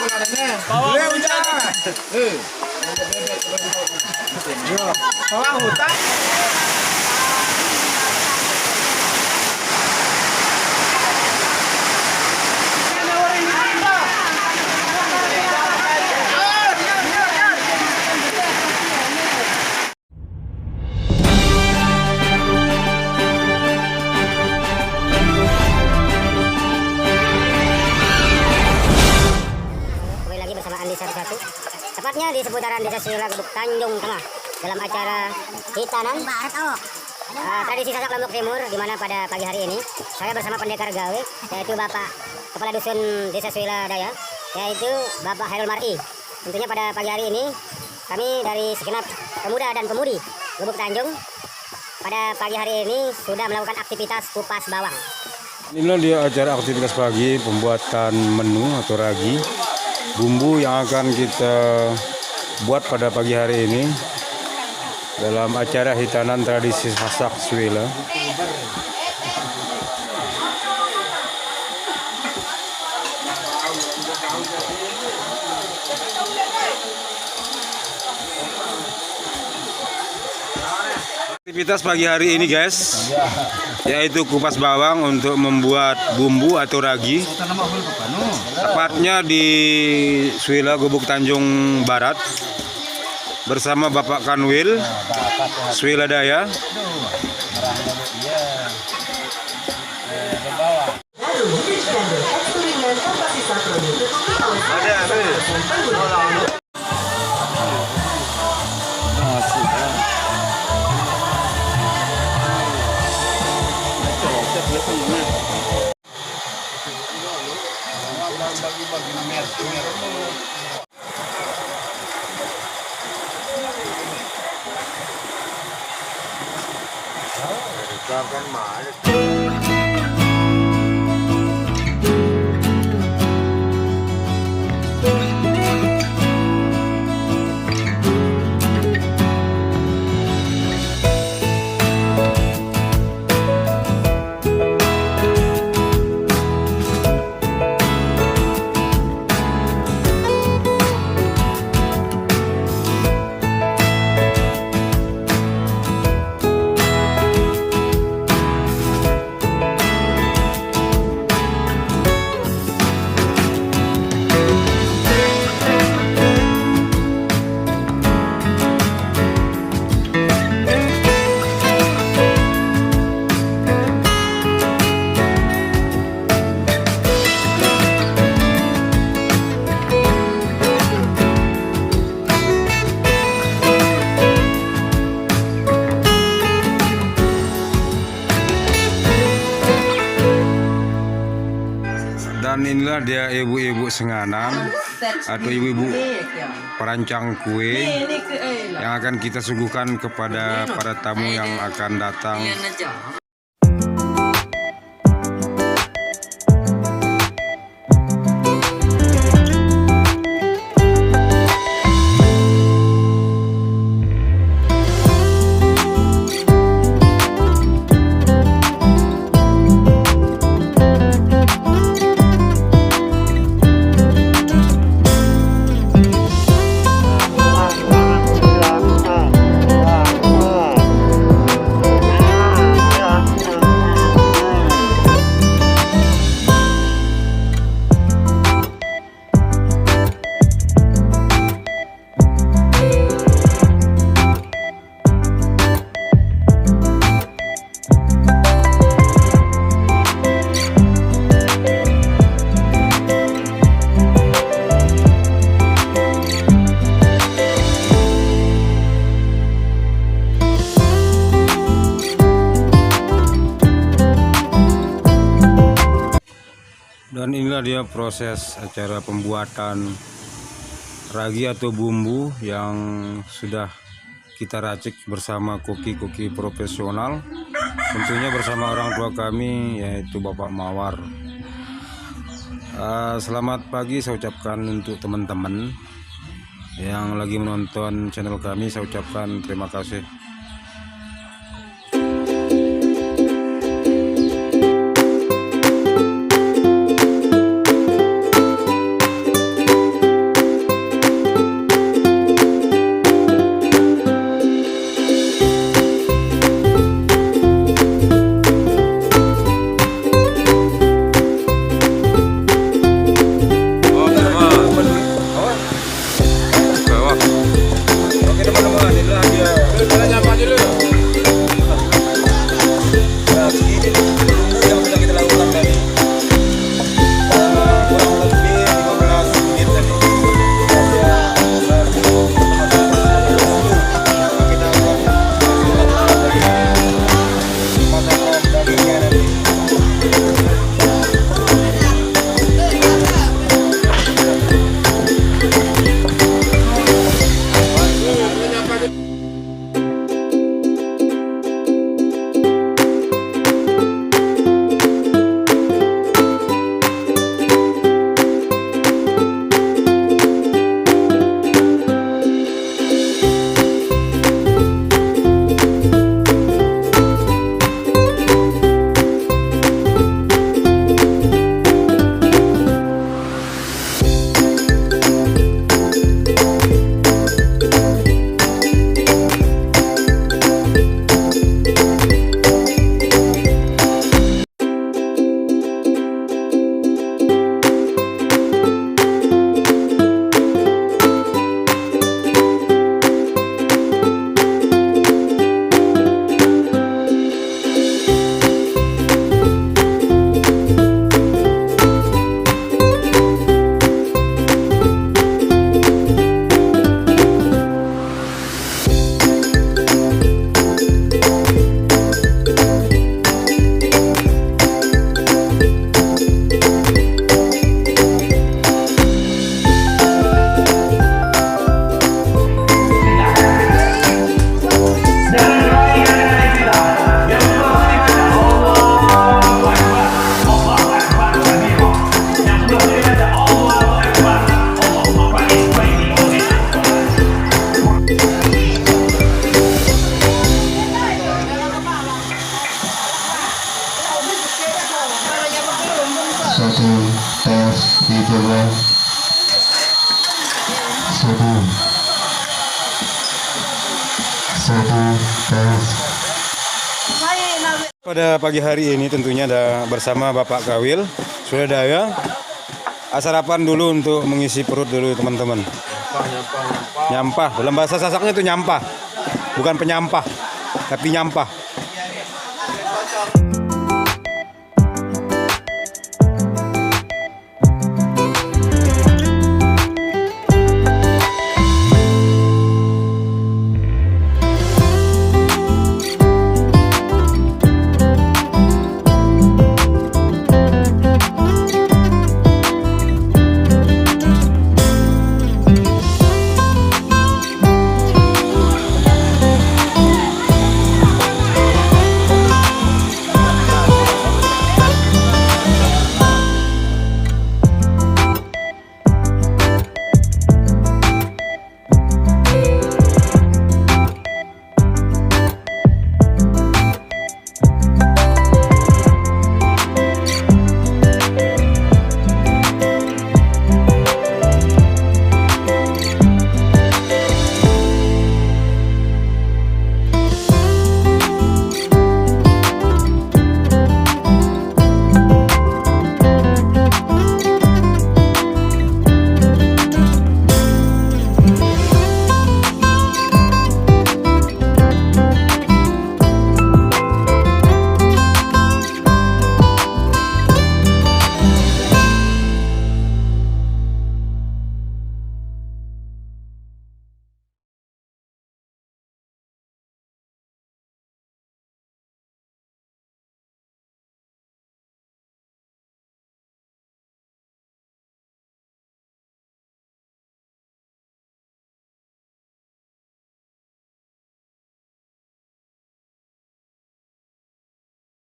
Bawang hujan. Bawang hutan. Tepatnya di seputaran Desa Suwila, Gubuk Tanjung Tengah, dalam acara hitanan tradisi Sasak Lombok Timur, di mana pada pagi hari ini saya bersama pendekar gawe, yaitu Bapak Kepala Dusun Desa Suwila Daya, yaitu Bapak Hairul Mar'i. Tentunya pada pagi hari ini kami dari segenap pemuda dan pemudi Gubuk Tanjung pada pagi hari ini sudah melakukan aktivitas kupas bawang. Inilah dia acara aktivitas pagi pembuatan menu atau ragi. Bumbu yang akan kita buat pada pagi hari ini dalam acara hitanan tradisi Sasak Suwila. Aktivitas pagi hari ini guys, yaitu kupas bawang untuk membuat bumbu atau ragi. Tepatnya di Suwila Gubuk Tanjung Barat bersama Bapak Kanwil Suwila Daya. Dan inilah dia ibu-ibu Senganan atau ibu-ibu perancang kue yang akan kita suguhkan kepada para tamu yang akan datang. Dan inilah dia proses acara pembuatan ragi atau bumbu yang sudah kita racik bersama koki-koki profesional, tentunya bersama orang tua kami yaitu Bapak Mawar. Selamat pagi saya ucapkan untuk teman-teman yang lagi menonton channel kami, saya ucapkan terima kasih. Pada pagi hari ini tentunya ada bersama Bapak Kawil, Swadaya. Sarapan dulu untuk mengisi perut dulu teman-teman. Nyampah. Dalam bahasa Sasaknya itu nyampah. Bukan penyampah, tapi nyampah.